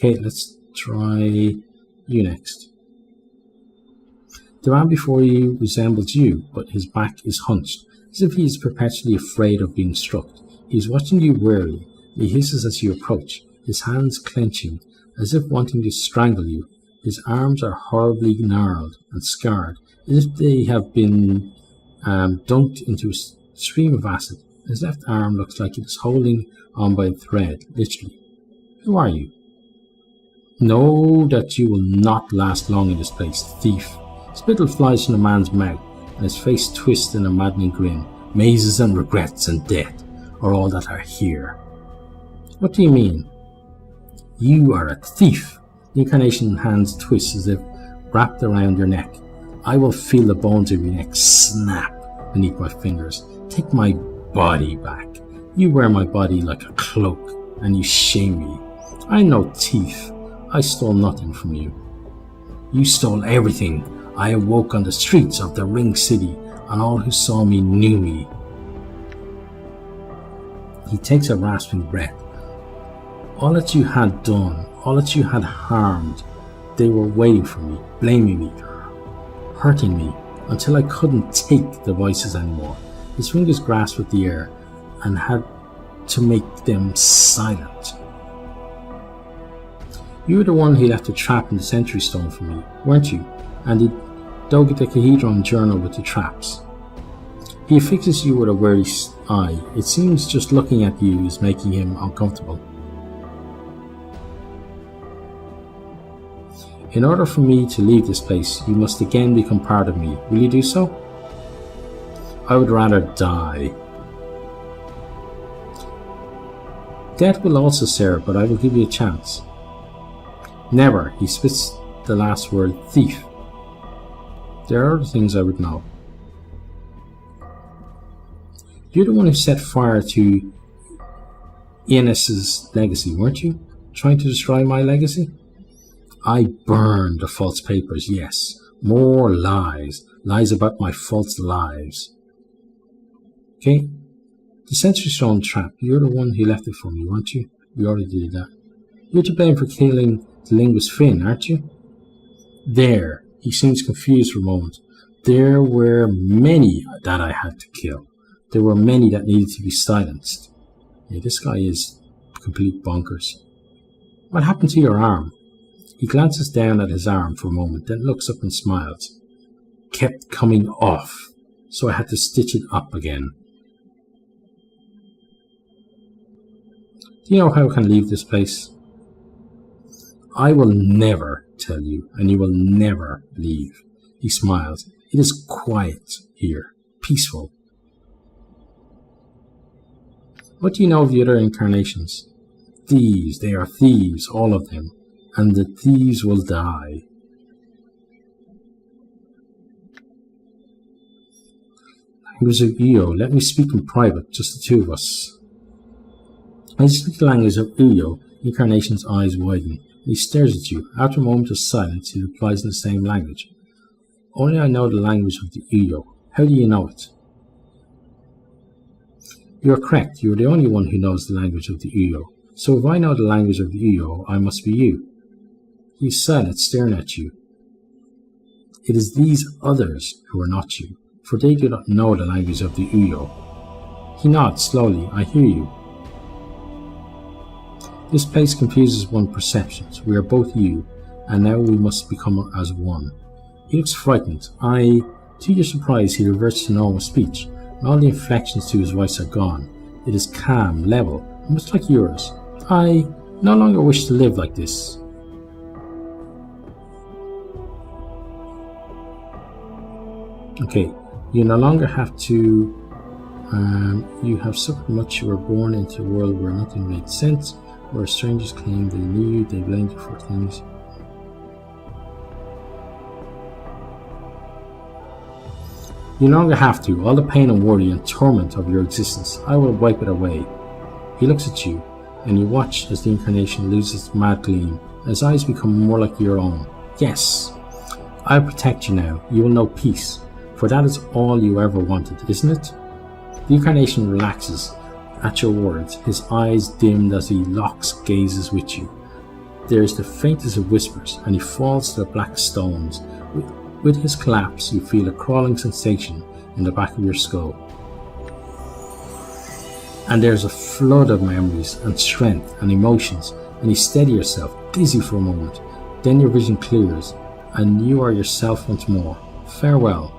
Okay, let's try you next. The man before you resembles you, but his back is hunched, as if he is perpetually afraid of being struck. He is watching you warily. He hisses as you approach, his hands clenching, as if wanting to strangle you. His arms are horribly gnarled and scarred, as if they have been dunked into a stream of acid. His left arm looks like it is holding on by a thread, literally. Who are you? Know that you will not last long in this place, thief. Spittle flies from the man's mouth, and his face twists in a maddening grin. Mazes and regrets and death are all that are here. What do you mean? You are a thief. The incarnation hands twist as if wrapped around your neck. I will feel the bones of your neck snap beneath my fingers. Take my body back. You wear my body like a cloak, and you shame me. I'm no thief. I stole nothing from you. You stole everything. I awoke on the streets of the Ring City, and all who saw me knew me. He takes a rasping breath. All that you had done, all that you had harmed, they were waiting for me, blaming me, hurting me, until I couldn't take the voices anymore. His fingers grasped at the air and had to make them silent. You were the one who left a trap in the Century Stone for me, weren't you? And he dug at the Cahedron journal with the traps. He affixes you with a wary eye. It seems just looking at you is making him uncomfortable. In order for me to leave this place, you must again become part of me. Will you do so? I would rather die. Death will also serve, but I will give you a chance. Never. He spits the last word, thief. There are other things I would know. You're the one who set fire to Ionis's legacy, weren't you? Trying to destroy my legacy? I burned the false papers, yes. More lies. Lies about my false lives. Okay? The Century Stone trap, you're the one who left it for me, weren't you? We already did that. You're to blame for killing the linguist Finn, aren't you? There. He seems confused for a moment. There were many that I had to kill. There were many that needed to be silenced. Yeah, this guy is complete bonkers. What happened to your arm? He glances down at his arm for a moment, then looks up and smiles. Kept coming off, so I had to stitch it up again. Do you know how I can leave this place? I will never tell you, and you will never leave. He smiles. It is quiet here, peaceful. What do you know of the other incarnations? Thieves, they are thieves, all of them, and the thieves will die. Language of Uyo, let me speak in private, just the two of us. As you speak the language of Uyo, the incarnation's eyes widen. He stares at you. After a moment of silence, he replies in the same language. Only I know the language of the Uyo. How do you know it? You are correct. You are the only one who knows the language of the Uyo. So if I know the language of the Uyo, I must be you. He is silent, staring at you. It is these others who are not you, for they do not know the language of the Uyo. He nods slowly. I hear you. This place confuses one's perceptions. We are both you, and now we must become as one. He looks frightened. To your surprise, he reverts to normal speech, and all the inflections to his voice are gone. It is calm, level, much like yours. I no longer wish to live like this. Okay, you no longer have to... you have suffered much. You were born into a world where nothing made sense, where strangers claimed they knew you, they blamed you for things. You no longer have to. All the pain and worry and torment of your existence, I will wipe it away. He looks at you, and you watch as the incarnation loses its mad gleam, and his eyes become more like your own. Yes, I will protect you now. You will know peace, for that is all you ever wanted, isn't it? The incarnation relaxes at your words, his eyes dimmed as he locks gazes with you. There is the faintest of whispers, and he falls to the black stones. With his collapse, you feel a crawling sensation in the back of your skull. And there's a flood of memories and strength and emotions, and you steady yourself, dizzy for a moment. Then your vision clears, and you are yourself once more. Farewell.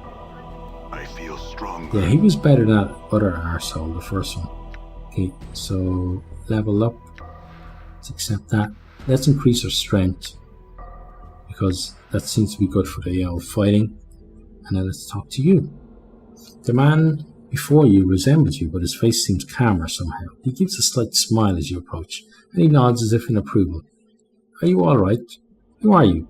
I feel stronger. Yeah, he was better than that other arsehole, the first one. Okay, so level up. Let's accept that. Let's increase our strength, because that seems to be good for the fighting. And then let's talk to you. The man before you resembles you, but his face seems calmer somehow. He gives a slight smile as you approach, and he nods as if in approval. Are you all right? Who are you?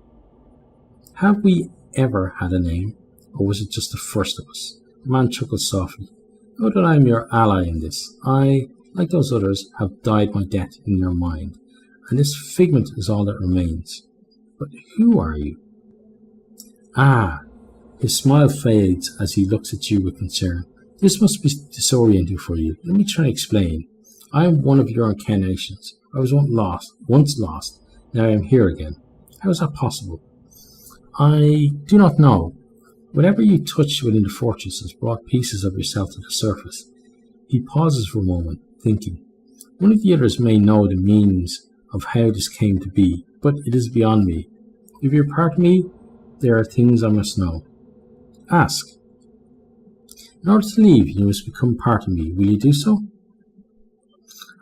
Have we ever had a name, or was it just the first of us? The man chuckles softly. Know that I am your ally in this. I, like those others, have died my death in your mind, and this figment is all that remains. But who are you? Ah! His smile fades as he looks at you with concern. This must be disorienting for you. Let me try to explain. I am one of your incarnations. I was once lost. Now I am here again. How is that possible? I do not know. Whatever you touched within the fortress has brought pieces of yourself to the surface. He pauses for a moment, thinking. One of the others may know the means of how this came to be, but it is beyond me. If you're part of me, there are things I must know. Ask. In order to leave, you must become part of me. Will you do so?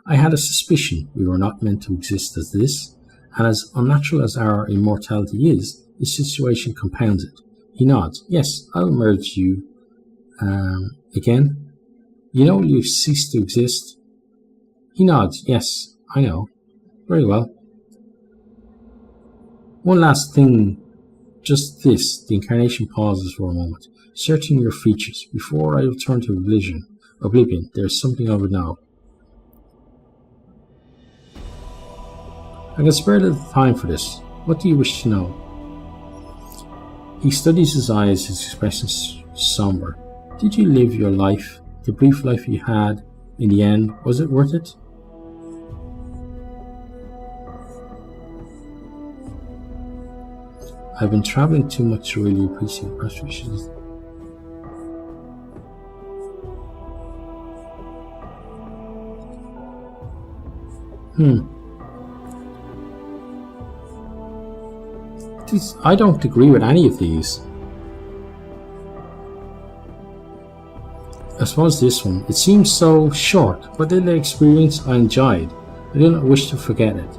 I had a suspicion we were not meant to exist as this, and as unnatural as our immortality is, this situation compounds it. He nods. Yes, I'll merge you. Again? You know you've ceased to exist? He nods. Yes, I know. Very well. One last thing. Just this. The incarnation pauses for a moment, searching your features. Before I return to oblivion, there is something I would know. I can spare a little time for this. What do you wish to know? He studies his eyes, his expression somber. Did you live your life, the brief life you had, in the end? Was it worth it? I've been traveling too much to really appreciate frustrations. I don't agree with any of these. I suppose this one. It seems so short, but in the experience I enjoyed. I do not wish to forget it.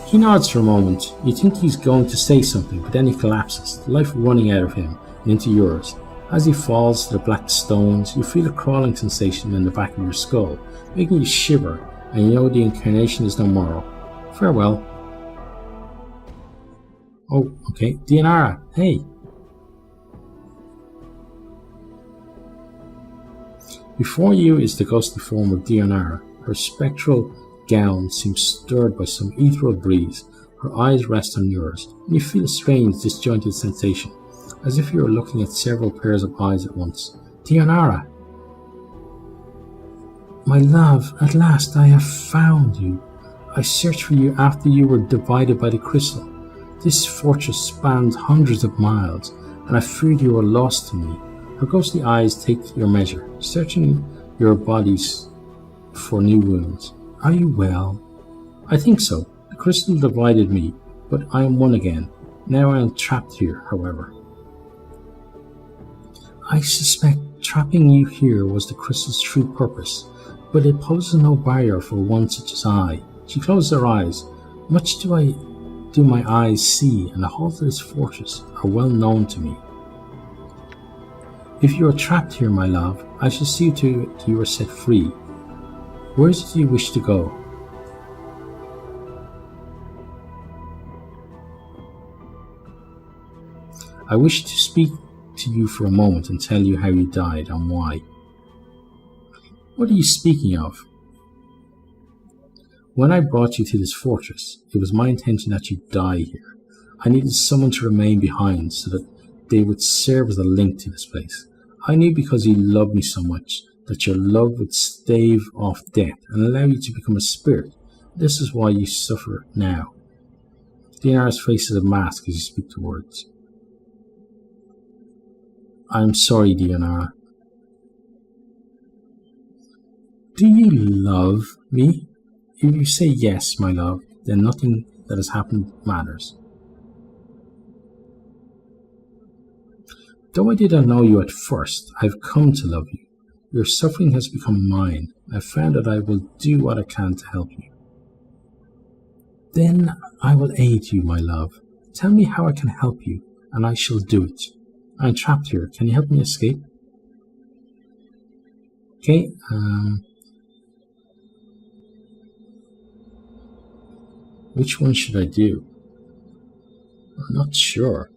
He nods for a moment. You think he's going to say something, but then he collapses, the life running out of him and into yours. As he falls to the black stones, you feel a crawling sensation in the back of your skull, making you shiver, and you know the incarnation is no more. Farewell. Oh, okay. Dianara, hey. Before you is the ghostly form of Dianara. Her spectral gown seems stirred by some ethereal breeze. Her eyes rest on yours, and you feel a strange, disjointed sensation, as if you were looking at several pairs of eyes at once. Dianara! My love, at last I have found you. I searched for you after you were divided by the crystal. This fortress spans hundreds of miles, and I feared you were lost to me. Her ghostly eyes take your measure, searching your bodies for new wounds. Are you well? I think so. The crystal divided me, but I am one again. Now I am trapped here, however. I suspect trapping you here was the crystal's true purpose, but it poses no barrier for one such as I. She closes her eyes. Much do my eyes see, and the halls of this fortress are well known to me. If you are trapped here, my love, I shall see to it you are set free. Where is it you wish to go? I wish to speak to you for a moment and tell you how you died and why. What are you speaking of? When I brought you to this fortress, it was my intention that you die here. I needed someone to remain behind so that they would serve as a link to this place. I knew because you loved me so much that your love would stave off death and allow you to become a spirit, This is why you suffer now. Dinar's face is a mask as you speak the words. I'm sorry, Diana. Do you love me? If you say yes, my love, then nothing that has happened matters. Though I did not know you at first, I have come to love you. Your suffering has become mine. I have found that I will do what I can to help you. Then I will aid you, my love. Tell me how I can help you, and I shall do it. I am trapped here. Can you help me escape? Okay, which one should I do? I'm not sure.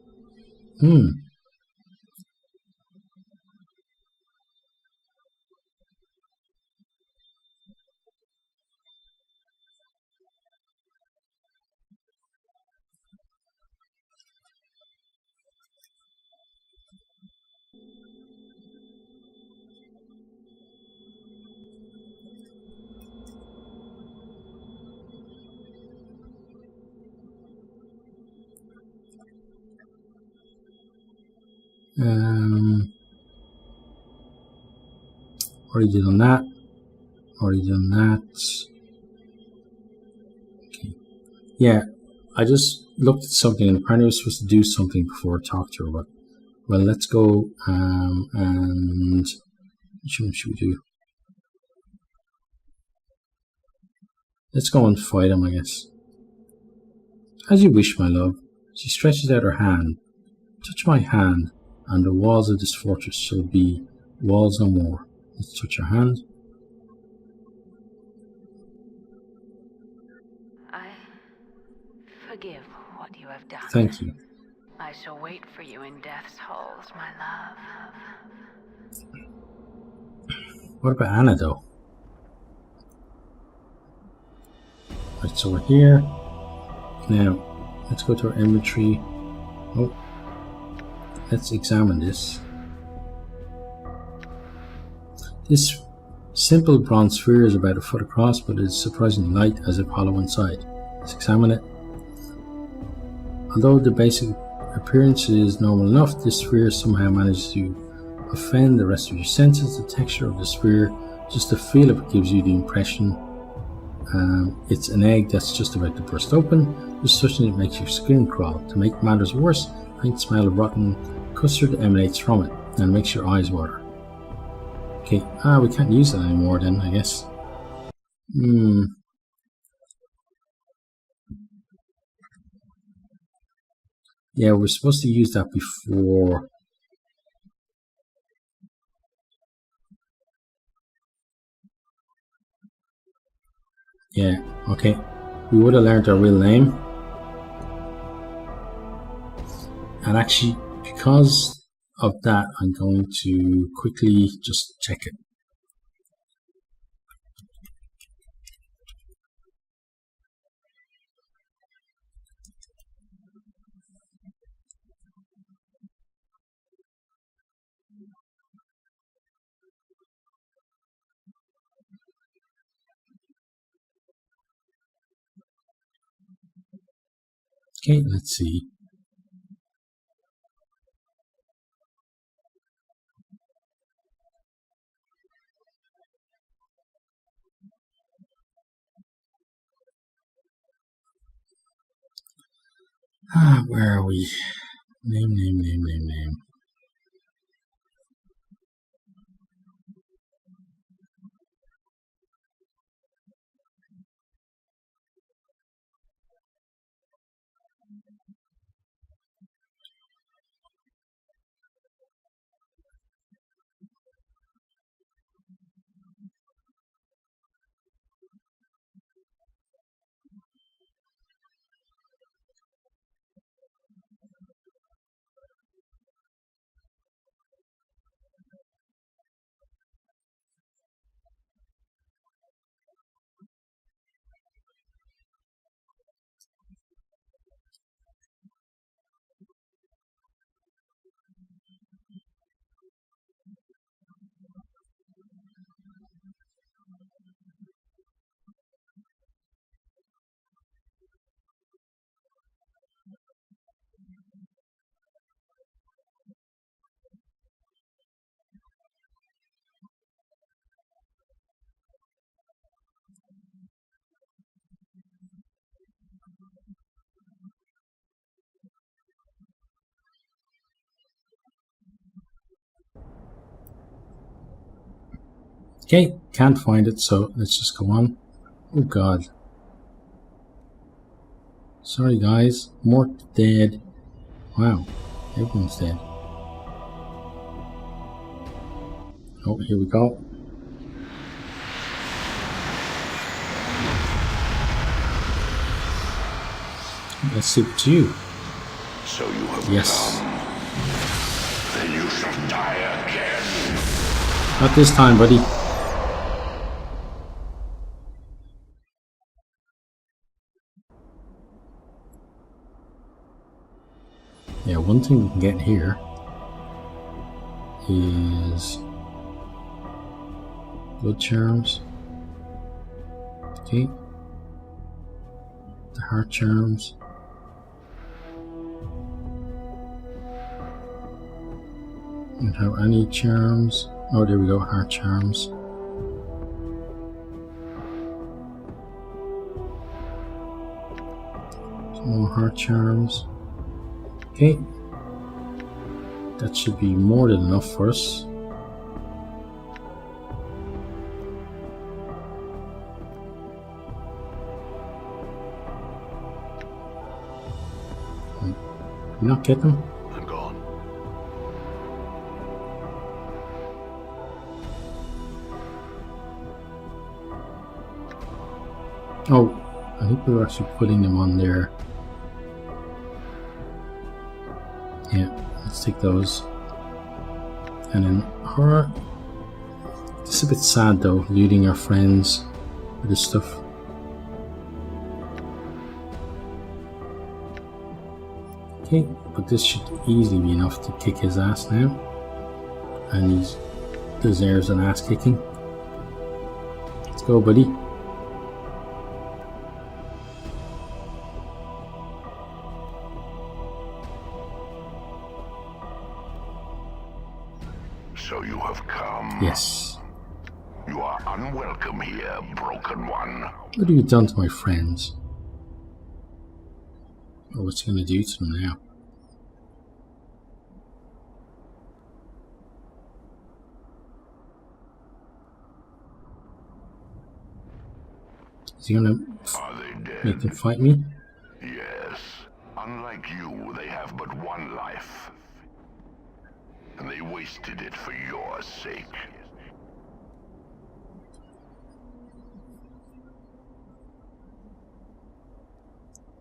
Already done that. Already done that. Okay. Yeah, I just looked at something and apparently I was supposed to do something before I talked to her, but well, let's go and which one should we do? Let's go and fight him, I guess. As you wish, my love. She stretches out her hand. Touch my hand, and the walls of this fortress shall be walls no more. Let's touch her hand. I forgive what you have done. Thank you. I shall wait for you in death's halls, my love. What about Anna, though? Right, so we're here. Now, let's go to our inventory. Oh, let's examine this. This simple bronze sphere is about a foot across, but it is surprisingly light as if hollow inside. Let's examine it. Although the basic appearance is normal enough, this sphere somehow manages to offend the rest of your senses. The texture of the sphere, just the feel of it gives you the impression it's an egg that's just about to burst open. Just touching it makes your skin crawl. To make matters worse, a faint smell of rotten custard emanates from it and makes your eyes water. Okay, we can't use that anymore then, I guess. Yeah, we're supposed to use that before. Yeah, okay. We would have learned our real name. And actually, because of that, I'm going to quickly just check it. Okay, let's see. Where are we? Name. Okay, can't find it, so let's just go on. Oh god. Sorry guys, Mort dead. Wow, everyone's dead. Oh, here we go. Let's see what you. So you have Yes. come. Then you shall die again. Not this time, buddy. Yeah, one thing we can get here is blood charms. Okay. The heart charms. Don't have any charms. Oh, there we go, heart charms. Some more heart charms. Okay. That should be more than enough for us. Did we not get them? I'm gone. Oh, I think we were actually putting them on there. Yeah, let's take those. And then her. It's a bit sad though, looting our friends with this stuff. Okay, but this should easily be enough to kick his ass now. And he deserves an ass kicking. Let's go, buddy. So you have come. Yes. You are unwelcome here, broken one. What have you done to my friends? Oh, what's he gonna do to them now? Is he gonna Are they dead? make them fight me? Yes. Unlike you, they have but one life. And they wasted it for your sake.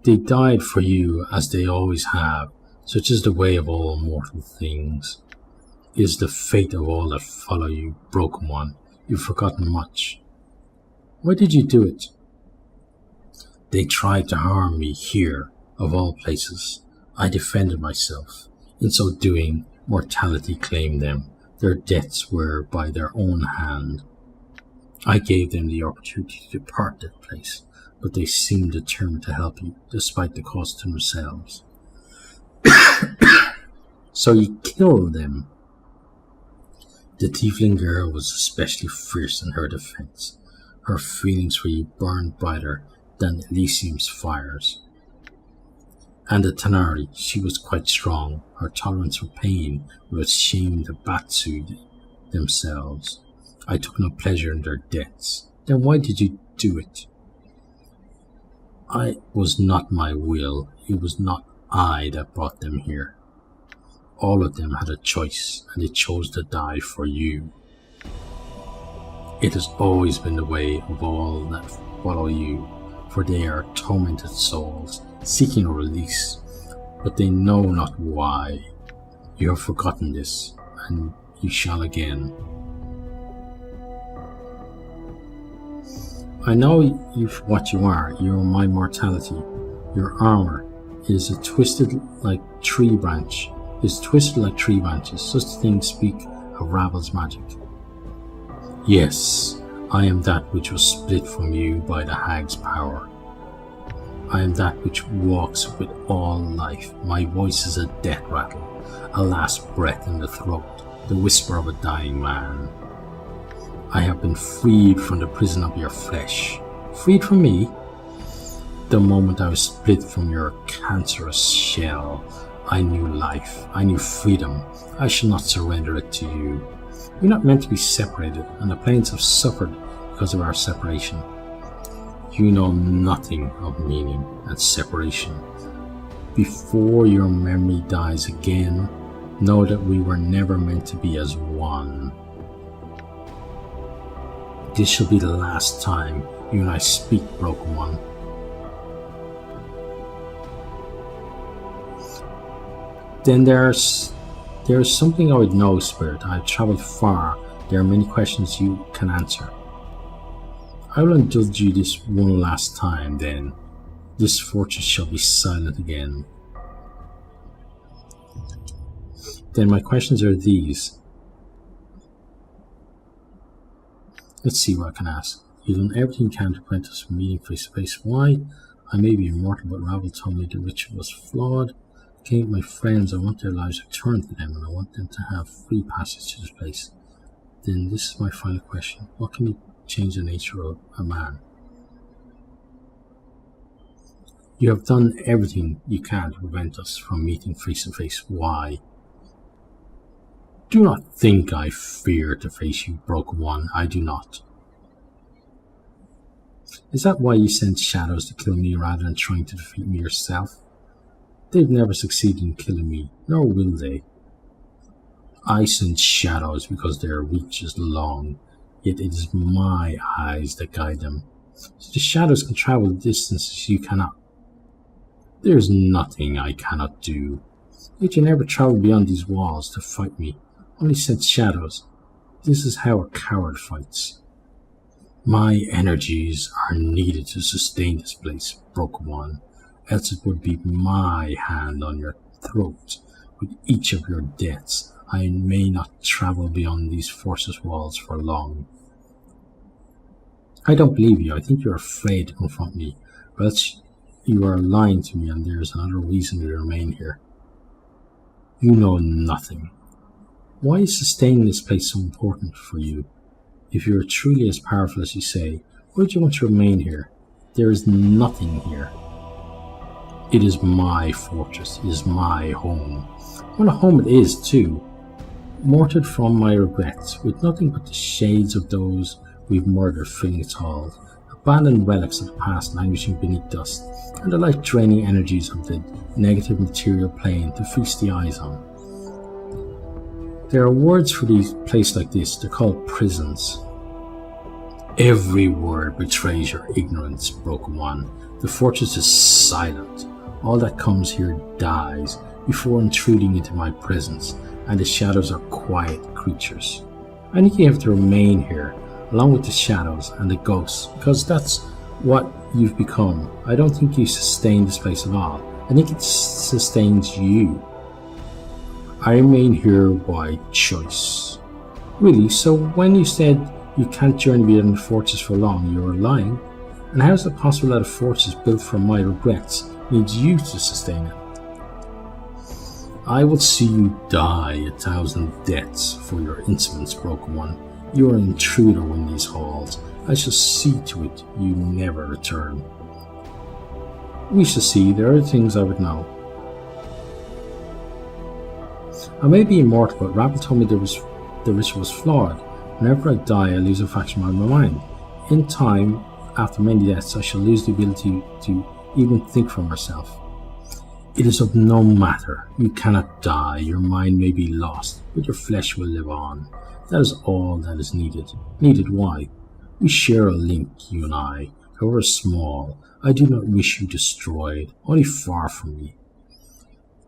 They died for you, as they always have. Such is the way of all mortal things. It is the fate of all that follow you, broken one. You've forgotten much. Why did you do it? They tried to harm me here, of all places. I defended myself. In so doing, mortality claimed them. Their deaths were by their own hand. I gave them the opportunity to depart that place, but they seemed determined to help you, despite the cost to themselves. So you killed them. The tiefling girl was especially fierce in her defense. Her feelings for you burned brighter than Elysium's fires. And the Tanari, she was quite strong. Her tolerance for pain was shame the Batsu themselves. I took no pleasure in their deaths. Then why did you do it? It was not my will. It was not I that brought them here. All of them had a choice, and they chose to die for you. It has always been the way of all that follow you, for they are tormented souls, seeking a release, but they know not why. You have forgotten this, and you shall again. I know what you are. You are my mortality. Your armor is twisted like tree branches. Such things speak of Ravel's magic. Yes, I am that which was split from you by the hag's power. I am that which walks with all life. My voice is a death rattle, a last breath in the throat, the whisper of a dying man. I have been freed from the prison of your flesh. Freed from me? The moment I was split from your cancerous shell, I knew life. I knew freedom. I shall not surrender it to you. We're not meant to be separated, and the planes have suffered because of our separation. You know nothing of meaning and separation. Before your memory dies again, know that we were never meant to be as one. This shall be the last time you and I speak, Broken One. Then there's something I would know, Spirit. I've travelled far. There are many questions you can answer. I will indulge you this one last time, then. This fortress shall be silent again. Then my questions are these. Let's see what I can ask. You've done everything you can to prevent us from meeting face to face. Why? I may be immortal, but Ravel told me the ritual was flawed. Looking at my friends, I want their lives returned to them, and I want them to have free passage to this place. Then this is my final question. What can you change the nature of a man? You have done everything you can to prevent us from meeting face to face. Why? Do not think I fear to face you, Broken One. I do not. Is that why you sent shadows to kill me rather than trying to defeat me yourself? They've never succeeded in killing me, nor will they. I send shadows because their reach is long, yet it is my eyes that guide them. So the shadows can travel distances you cannot. There is nothing I cannot do. Yet you never travel beyond these walls to fight me, only send shadows. This is how a coward fights. My energies are needed to sustain this place, Broken One, else it would be my hand on your throat with each of your deaths. I may not travel beyond these fortress walls for long. I don't believe you. I think you're afraid to confront me, or else you are lying to me and there is another reason to remain here. You know nothing. Why is sustaining this place so important for you? If you are truly as powerful as you say, why do you want to remain here? There is nothing here. It is my fortress. It is my home. What a home it is, too. Mortared from my regrets, with nothing but the shades of those we've murdered filling its halls, abandoned relics of the past languishing beneath dust, and the life-draining energies of the negative material plane to feast the eyes on. There are words for these places like this. They're called prisons. Every word betrays your ignorance, Broken One. The fortress is silent. All that comes here dies before intruding into my presence, and the shadows are quiet creatures. I think you have to remain here, along with the shadows and the ghosts, because that's what you've become. I don't think you sustain this place at all. I think it sustains you. I remain here by choice. Really? So when you said you can't journey beyond the fortress for long, you were lying? And how is it possible that a fortress built from my regrets needs you to sustain it? I will see you die 1,000 deaths for your insolence, Broken One. You are an intruder in these halls. I shall see to it you never return. We shall see. There are things I would know. I may be immortal, but Rabble told me the ritual was flawed. Whenever I die, I lose a fraction of my mind. In time, after many deaths, I shall lose the ability to even think for myself. It is of no matter. You cannot die. Your mind may be lost, but your flesh will live on. That is all that is needed. Needed why? We share a link, you and I, however small. I do not wish you destroyed, only far from me.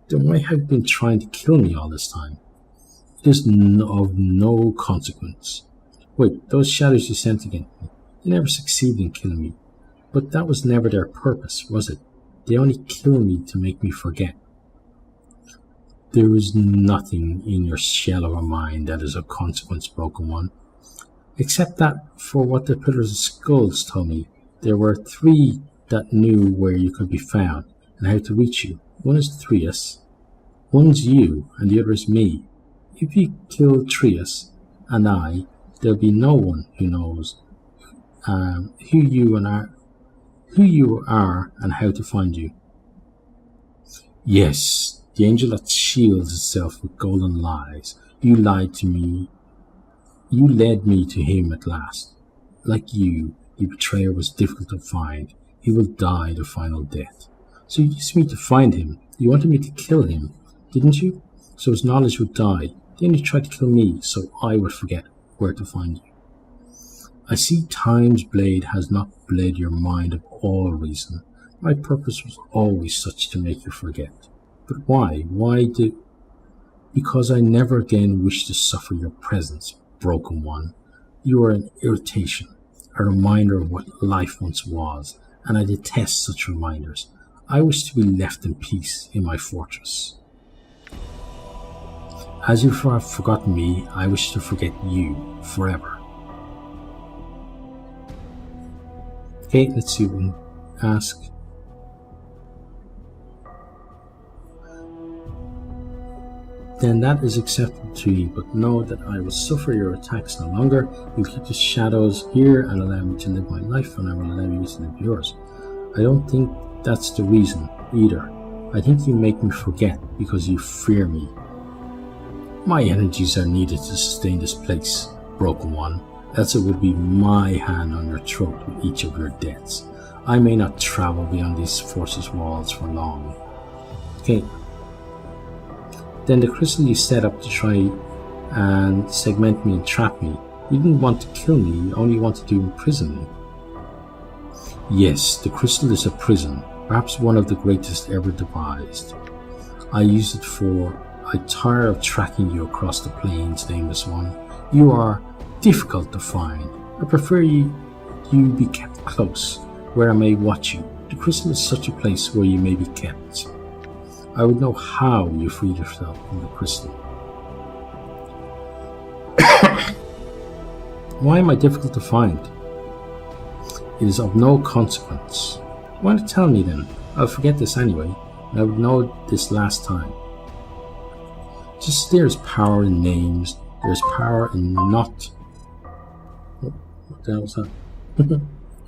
Then why have you been trying to kill me all this time? It is of no consequence. Wait, those shadows you sent against me, they never succeeded in killing me. But that was never their purpose, was it? They only kill me to make me forget. There is nothing in your shell of a mind that is of consequence, Broken One. Except that, for what the Pillars of Skulls told me, there were 3 that knew where you could be found and how to reach you. One is Trias, one's you, and the other is me. If you kill Trias and I, there'll be no one who knows who you are and how to find you. Yes, the angel that shields itself with golden lies. You lied to me You led me to him at last. Like you, the betrayer was difficult to find. He will die the final death. So you used me to find him. You wanted me to kill him, didn't you? So his knowledge would die. Then you tried to kill me, so I would forget where to find you. I see Time's blade has not bled your mind of all reason. My purpose was always such to make you forget. But why? Because I never again wish to suffer your presence, broken one. You are an irritation, a reminder of what life once was, and I detest such reminders. I wish to be left in peace in my fortress. As you have forgotten me, I wish to forget you forever. Okay, let's see what we can ask. Then that is acceptable to you, but know that I will suffer your attacks no longer. You keep the shadows here and allow me to live my life, and I will allow you to live yours. I don't think that's the reason either. I think you make me forget because you fear me. My energies are needed to sustain this place, broken one, else it would be my hand on your throat with each of your deaths. I may not travel beyond these fortress walls for long. Okay. Then the crystal you set up to try and segment me and trap me, you didn't want to kill me, you only wanted to imprison me. Yes, the crystal is a prison, perhaps one of the greatest ever devised. I use it I tire of tracking you across the plains, nameless one. You are difficult to find. I prefer you be kept close, where I may watch you. The crystal is such a place where you may be kept. I would know how you freed yourself from the crystal. Why am I difficult to find? It is of no consequence. Why not tell me then? I'll forget this anyway, and I would know this last time. Just as there is power in names, there is power in not... Oh, what the hell was that?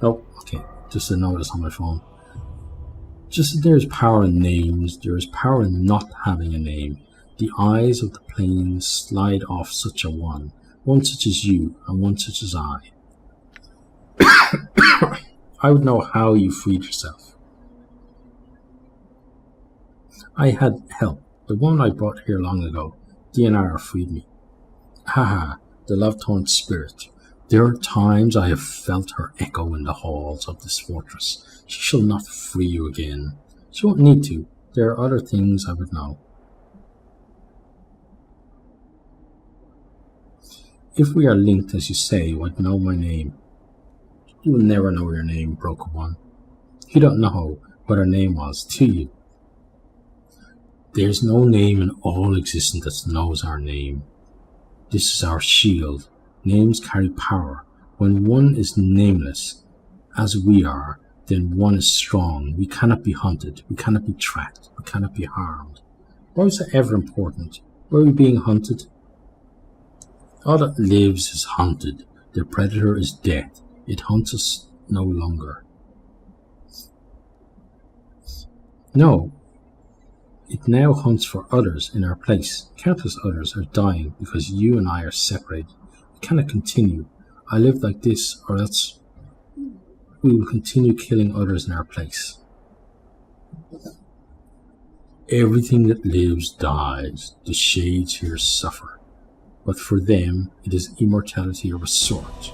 Oh, okay, just a notice on my phone. Just as there is power in names, there is power in not having a name. The eyes of the plains slide off such a one such as you, and one such as I. I would know how you freed yourself. I had help. The woman I brought here long ago, DNR, freed me. Haha, the love-torn spirit. There are times I have felt her echo in the halls of this fortress. She shall not free you again. She won't need to. There are other things I would know. If we are linked, as you say, you would know my name. You will never know your name, broken one. You don't know what her name was, do you? There is no name in all existence that knows our name. This is our shield. Names carry power. When one is nameless, as we are, then one is strong. We cannot be hunted. We cannot be tracked. We cannot be harmed. Why is that ever important? Were we being hunted? All that lives is hunted. The predator is death. It hunts us no longer. No. It now hunts for others in our place. Countless others are dying because you and I are separated. We cannot continue. I live like this, or else we will continue killing others in our place. Everything that lives dies. The shades here suffer. But for them, it is immortality of a sort.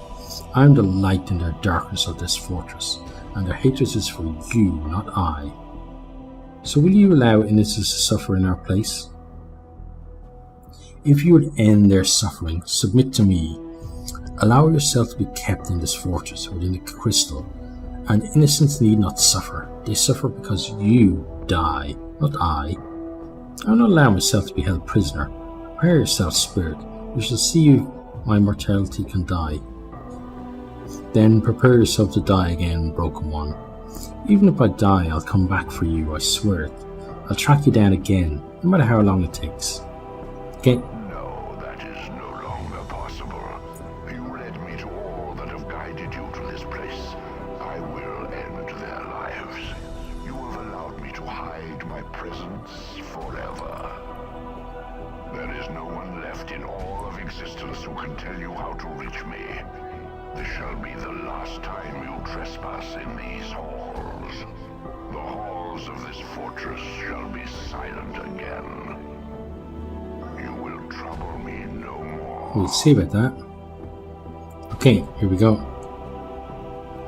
I am the light in their darkness of this fortress, and their hatred is for you, not I. So will you allow innocents to suffer in our place? If you would end their suffering, submit to me. Allow yourself to be kept in this fortress within the crystal, and innocents need not suffer. They suffer because you die, not I. I will not allow myself to be held prisoner. Prepare yourself, spirit. You shall see if my mortality can die. Then prepare yourself to die again, broken one. Even if I die, I'll come back for you, I swear it. I'll track you down again, no matter how long it takes. Okay? No, that is no longer possible. You led me to all that have guided you to this place. I will end their lives. You have allowed me to hide my presence forever. There is no one left in all of existence who can tell you how to reach me. This shall be the last time you trespass in these halls. The halls of this fortress shall be silent again. You will trouble me no more. We'll see about that. Okay, here we go.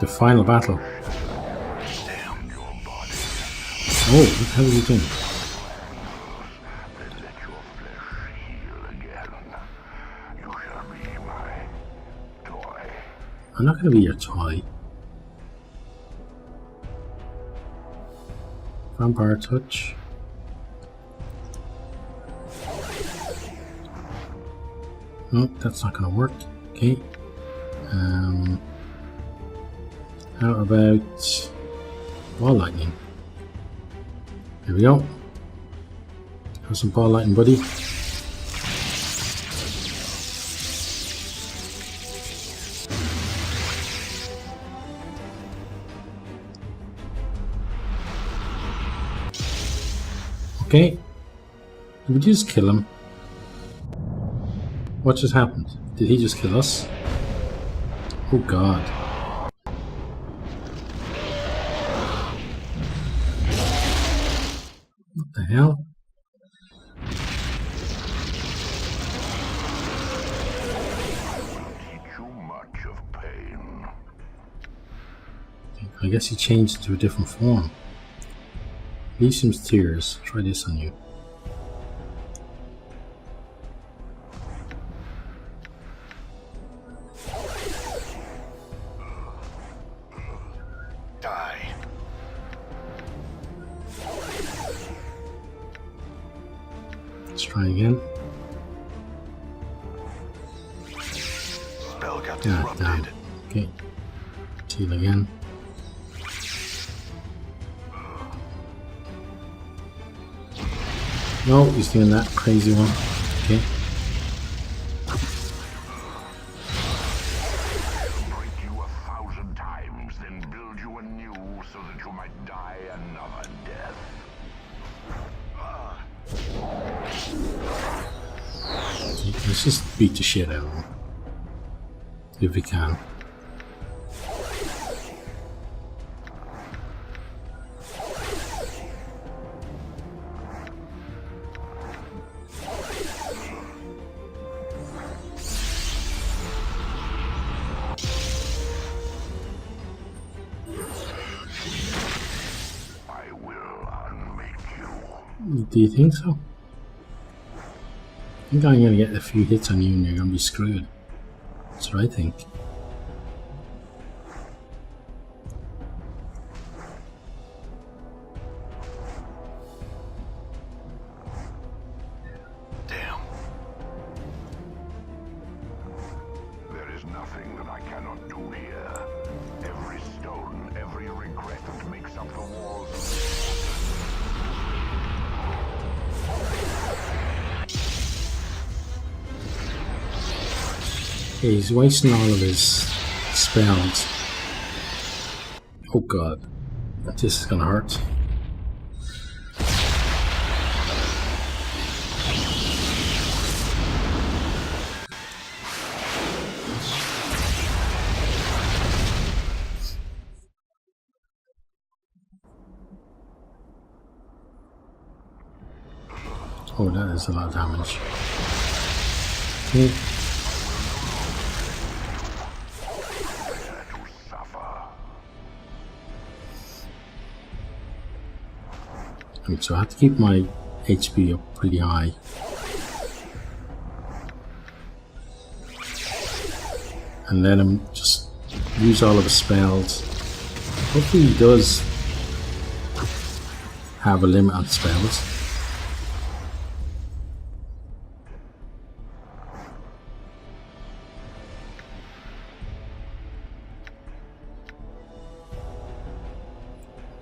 The final battle. Damn your body. Oh, what the hell are you doing? Then let your flesh heal again. You shall be my toy. I'm not going to be your toy. Vampire touch. No, that's not going to work. Okay. How about ball lightning? Here we go. Have some ball lightning, buddy. Okay. Did we just kill him? What just happened? Did he just kill us? Oh god. What the hell? Teach you much of pain. I guess he changed into a different form. Elysium's Tears. Try this on you. Die. Let's try again. Spell got Ah, disrupted. damn. Okay. Heal again. No, he's doing that crazy one. Okay. Break you 1,000 times, then build you anew so that you might die another death. Let's just beat the shit out of him. If we can. I will unmake you. Do you think so? I think I'm gonna get a few hits on you and you're gonna be screwed. That's what I think. Damn. There is nothing that I cannot do here. Every stone, every regret that makes up the walls of Okay, he's wasting all of his spells. Oh god. This is gonna hurt. Oh, that is a lot of damage. Okay. to suffer. So I have to keep my HP up pretty high. And let him just use all of his spells. Hopefully he does have a limit on spells.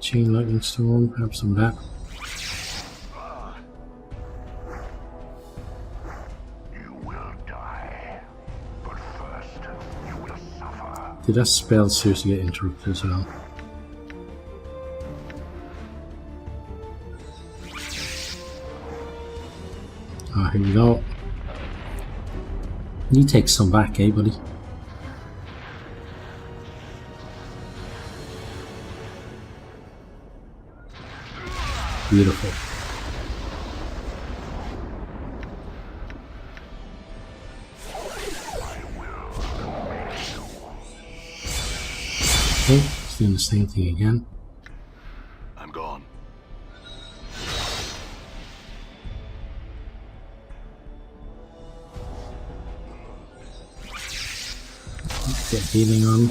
Chain lightning storm, have some of that. You will die, but first you will suffer. Did that spell seriously get interrupted as well? Ah, here we go. You take some back, eh, buddy? Beautiful. Okay, he's doing the same thing again. I'm gone. Get healing on.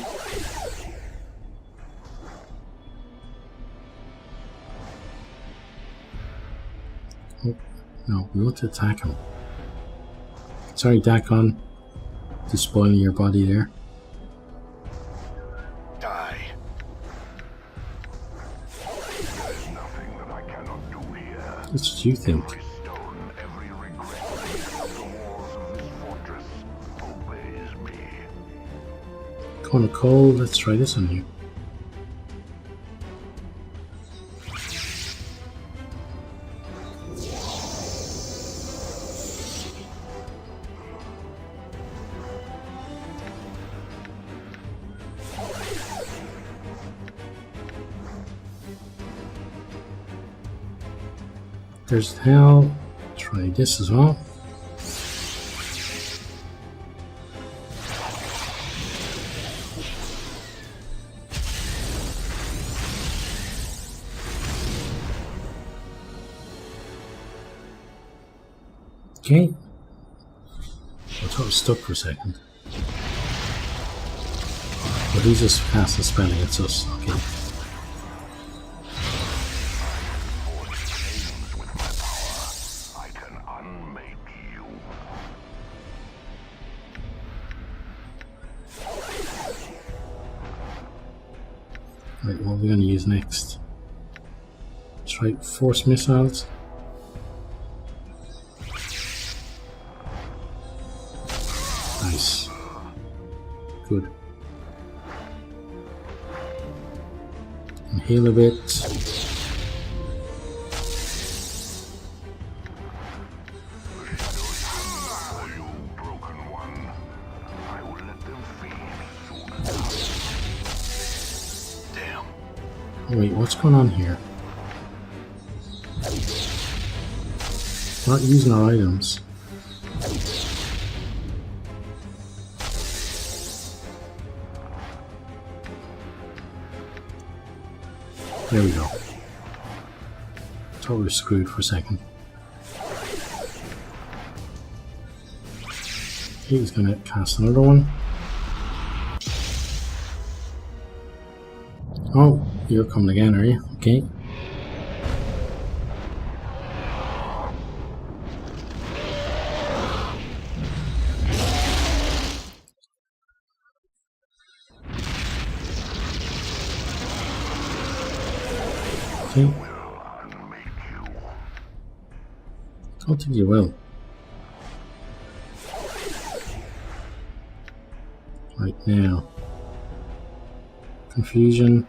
Oh, no, we want to attack him. Sorry, Dakon. Just spoiling your body there. Die. There is nothing that I cannot do here. That's what you think. Every stone, every regret of the walls of this fortress obeys me. Come on, Cole, let's try this on you. There's hell. Try this as well. Okay. I thought I was stuck for a second. But he's just cast a spell against us. Okay. I can unmake you. Right, what are we going to use next? Try force missiles. Nice. Good. And heal a bit. You broken one. I will let them feed soon. Damn. Oh, wait, what's going on here? We're not using our items. There we go. Thought we were screwed for a second. He's gonna cast another one. Oh, you're coming again, are you? Okay. Okay. Don't think you will. Right now. Confusion.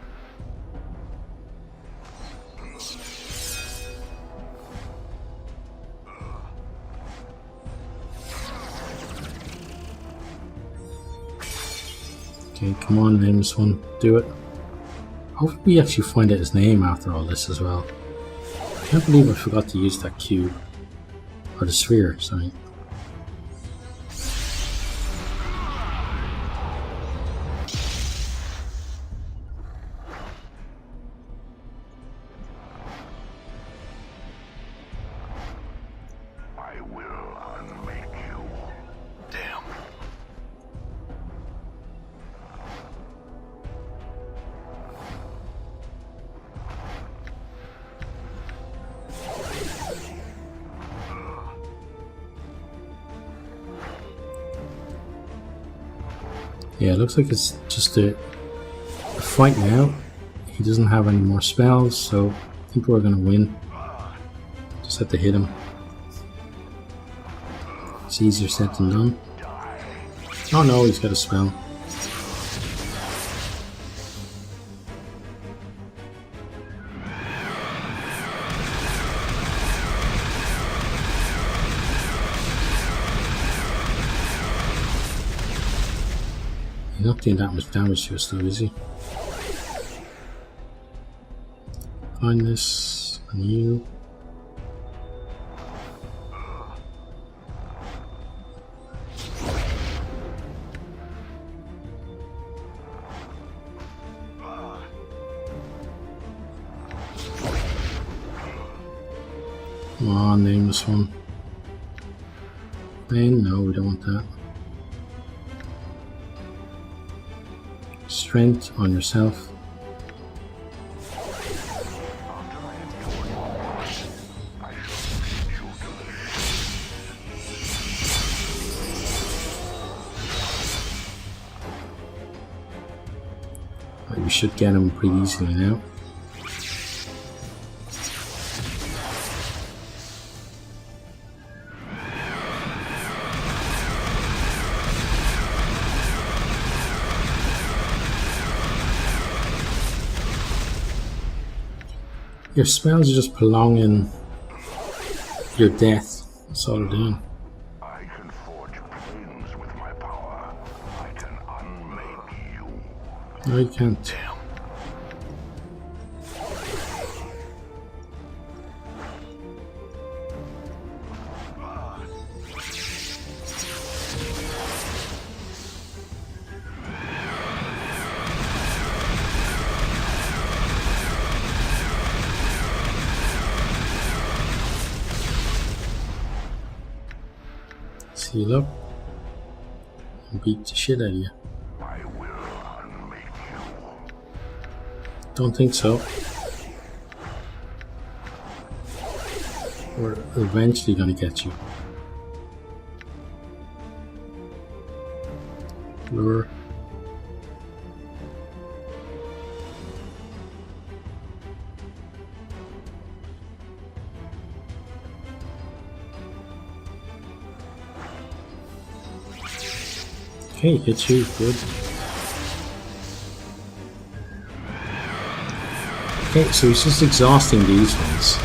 Okay, come on, name this one. Do it. Hopefully we actually find out his name after all this as well. I can't believe I forgot to use that cube. Or the sphere, sorry. I will unmake you. Damn. Yeah, it looks like it's just a fight now. He doesn't have any more spells, so I think we're gonna win. Just have to hit him. It's easier said than done. Oh no, he's got a spell. not doing that much damage to us though, is he? Kindness on you. Come on, nameless one. Pain? No, we don't want that. Strength on yourself. We should get him pretty easily now. Your spells are just prolonging your death. That's all they're doing. I can forge planes with my power. I can unmake you. No, you can't. Heal up and beat the shit out of you. I will unmake you. Don't think so. We're eventually gonna get you. Lure. Okay, hit you, good. Okay, so he's just exhausting these ones.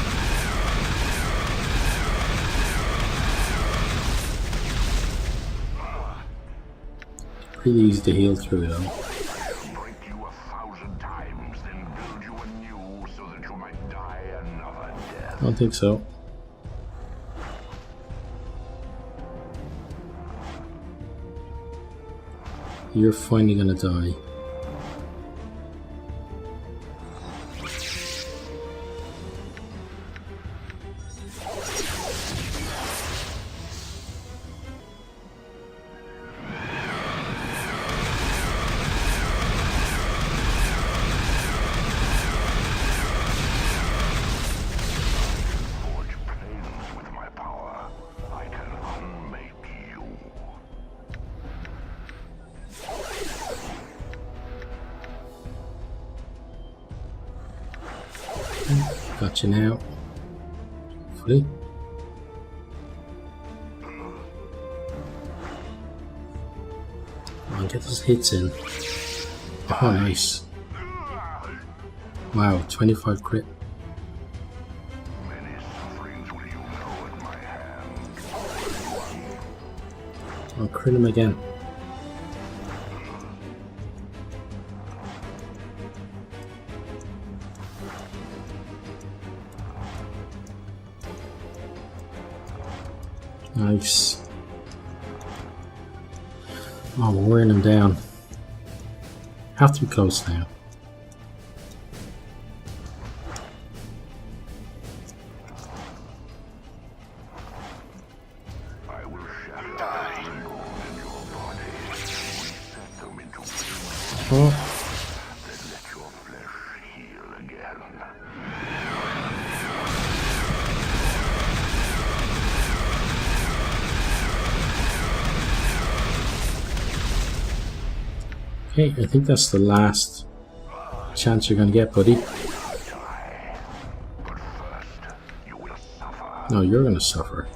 Pretty easy to heal through though. I shall break you 1,000 times, then build you anew so that you might die another death. I don't think so. You're finally gonna die. Forge planes with my power. I can unmake you. Got you now. Hopefully. Come on, get those hits in. Oh, nice. Wow, 25 crit. Many sufferings will you know at my hand. I'll crit him again. Nice. Oh, we're wearing him down. Have to be close now. I will shatter symbols in your body, reset them into pieces, Oh, then let your flesh heal again. okay, I think that's the last chance you're gonna get, buddy. Die. But first, you will suffer. No, you're gonna suffer.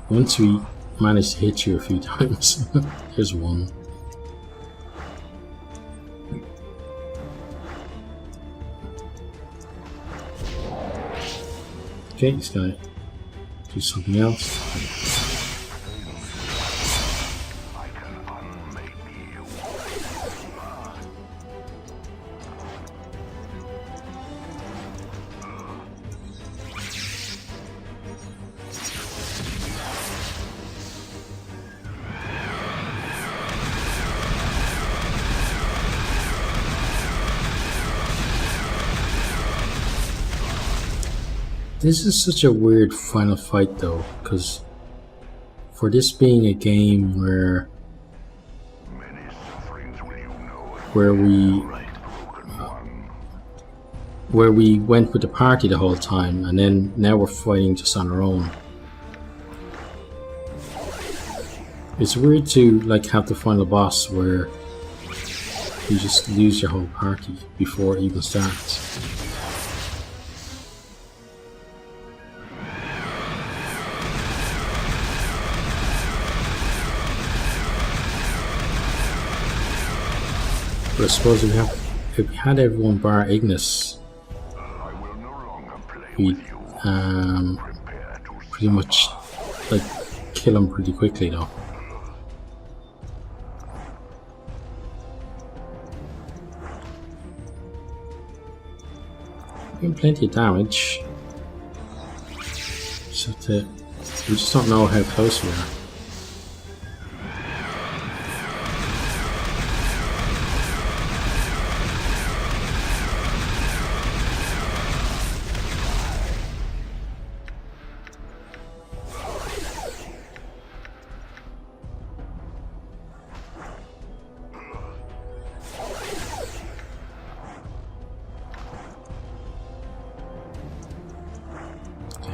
Once we manage to hit you a few times. Here's one. Okay, he's gonna do something else. I can This is such a weird final fight though, because for this being a game where we went with the party the whole time, and then now we're fighting just on our own. It's weird to like have the final boss where you just lose your whole party before it even starts. But I suppose if we had everyone bar Ignis, we'd pretty much like kill him pretty quickly though. Doing plenty of damage. We just don't know how close we are.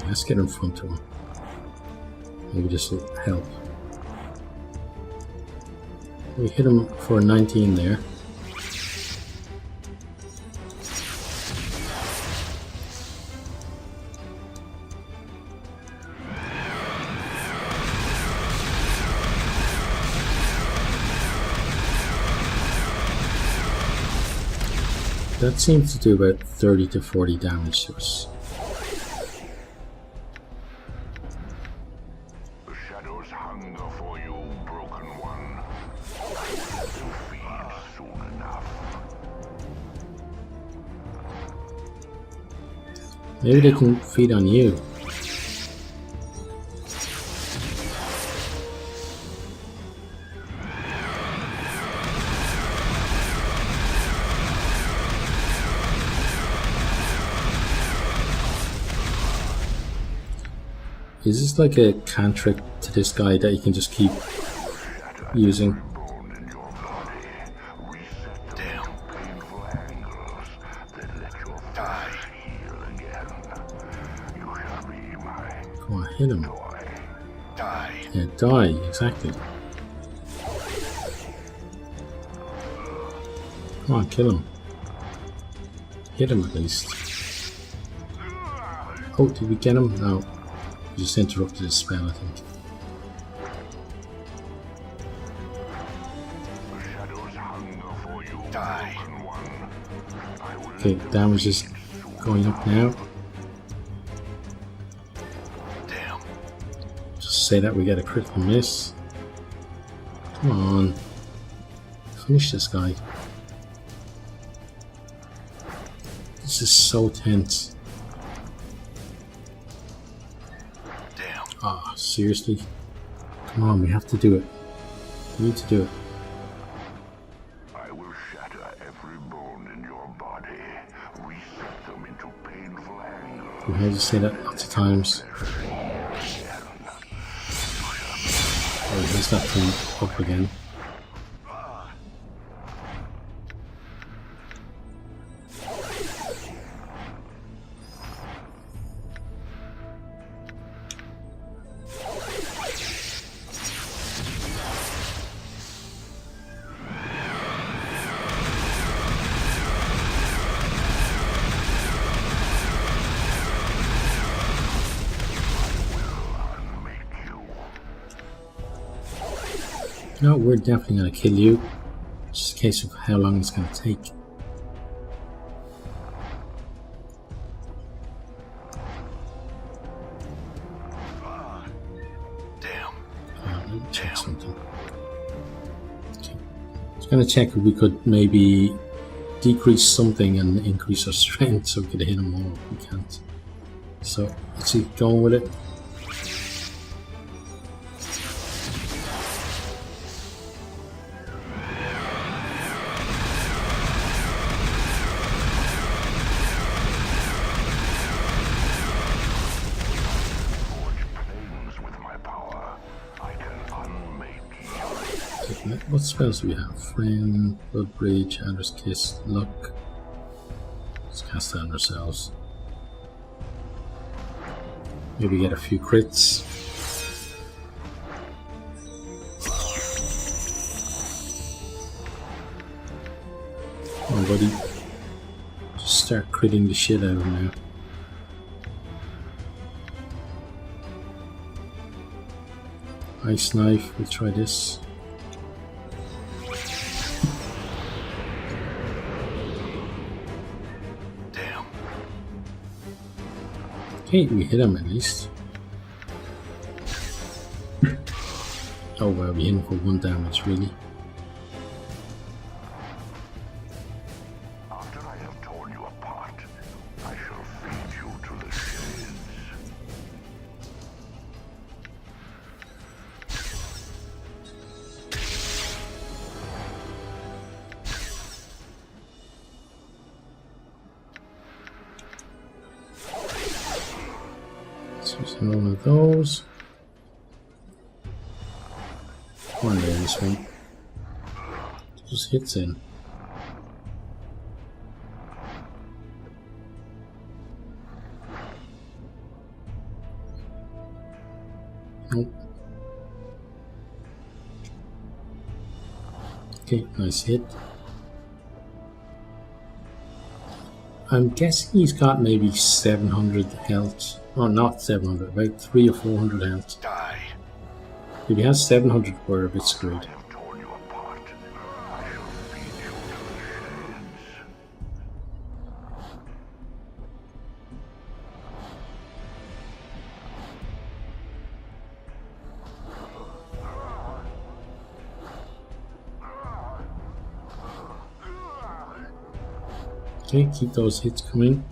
Let's get in front of him. Maybe this will help. We hit him for a 19 there. That seems to do about 30 to 40 damage to us. Maybe they can feed on you. Is this like a cantrip to this guy that you can just keep using? Come on, hit him. Yeah, die, exactly. Come on, kill him. Hit him at least. Oh, did we get him? No. We just interrupted his spell, I think. Okay, damage is going up now. Just say that we get a critical miss. Come on. Finish this guy. This is so tense. Ah, seriously? Come on, we have to do it. We need to do it. I will shatter every bone in your body, reset them into painful angles. We heard you say that lots of times. Oh, there's that thing up again. No, we're definitely going to kill you. It's just a case of how long it's going to take. Let me check something. Okay. I was going to check if we could maybe decrease something and increase our strength so we could hit him more. We can't. So let's keep going with it. What spells do we have? Flame, Blood Bridge, Adder's Kiss, Luck. Let's cast that on ourselves. Maybe get a few crits. Come on, buddy. Just start critting the shit out of him now. Ice Knife, we'll try this. Damn. Okay, we hit him at least. Oh wow, we hit him for 1 damage, really. After I have torn you apart, I shall feed you to the shades. So use one of those. One there, this one. Just hits in. Nope. Okay, nice hit. I'm guessing he's got maybe 700 health. Oh, not 700, about 300 or 400 health. Die. If he has 700, we're a bit screwed. I have torn you apart. I shall feed you to the shades. Okay, keep those hits coming.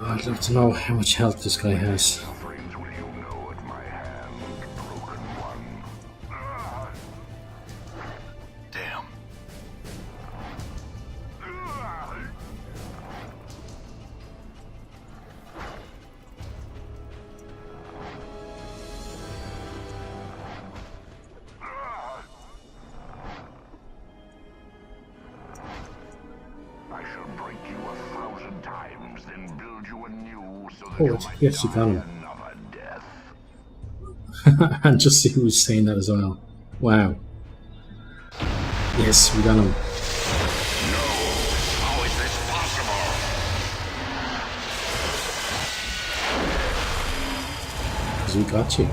I'd love to know how much health this guy has. Sufferings will you know at my hand, broken one. Damn. I shall break you 1,000 times, then build you anew so that Oh, you it's- might yes, you die got him. another death. And just see who's saying that as well. Wow. Yes, we got him. How is this possible? Because we got you.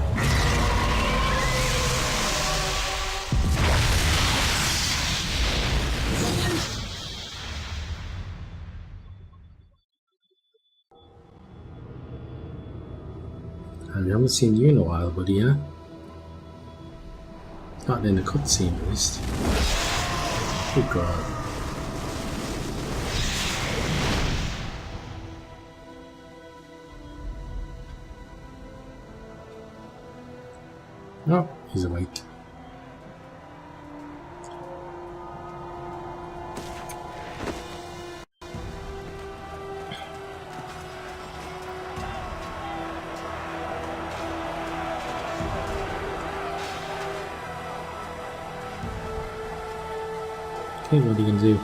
And we haven't seen you in a while, buddy, yeah? Not in the cutscene, at least. Good girl. No, he's awake. Okay, what are you gonna do?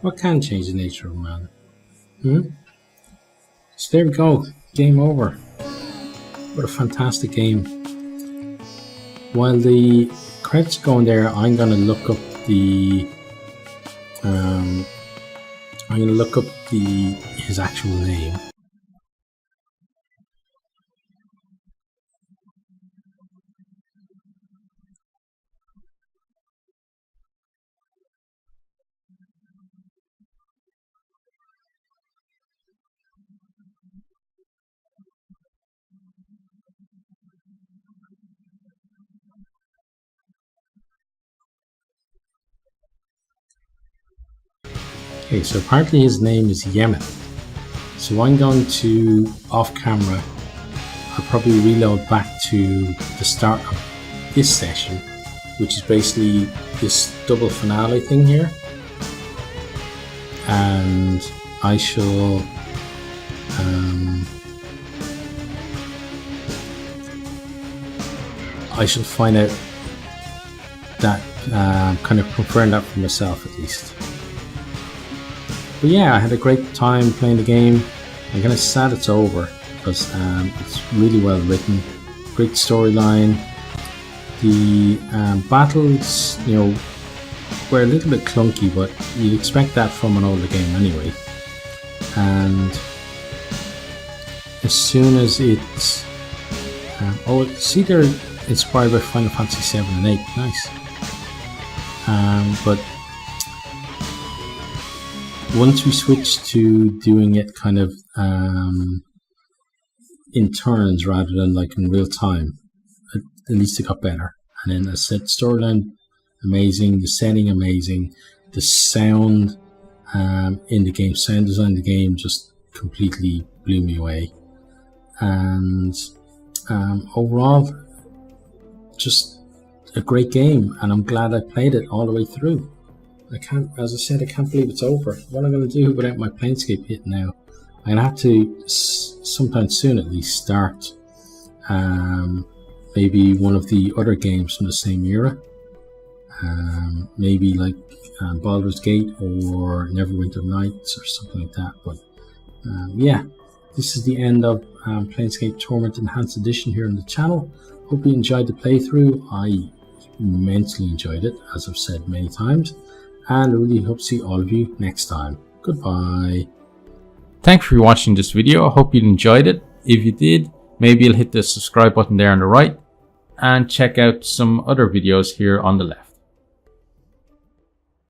What can change the nature of man? So there we go. Game over. What a fantastic game. While the credits are going there, I'm going to look up the I'm going to look up his actual name. Okay, so apparently his name is Yemen. So I'm going to, off camera, I'll probably reload back to the start of this session, which is basically this double finale thing here. And I shall find out that, kind of confirm that for myself at least. But yeah, I had a great time playing the game. I'm kind of sad it's over because it's really well written, great storyline. The battles, you know, were a little bit clunky, but you'd expect that from an older game anyway. And as soon as it's see, they're inspired by Final Fantasy 7 and 8. Nice. But once we switched to doing it kind of in turns rather than like in real time, at least it got better. And then as I said, storyline amazing, the setting amazing, the sound in the game, sound design in the game just completely blew me away. And overall, just a great game, and I'm glad I played it all the way through. As I said, I can't believe it's over. What am I going to do without my Planescape hit now? I'm going to have to, sometime soon at least, start maybe one of the other games from the same era. Maybe like Baldur's Gate or Neverwinter Nights or something like that. But yeah, this is the end of Planescape Torment Enhanced Edition here on the channel. Hope you enjoyed the playthrough. I immensely enjoyed it, as I've said many times. And I really hope to see all of you next time. Goodbye. Thanks for watching this video. I hope you enjoyed it. If you did, maybe you'll hit the subscribe button there on the right and check out some other videos here on the left.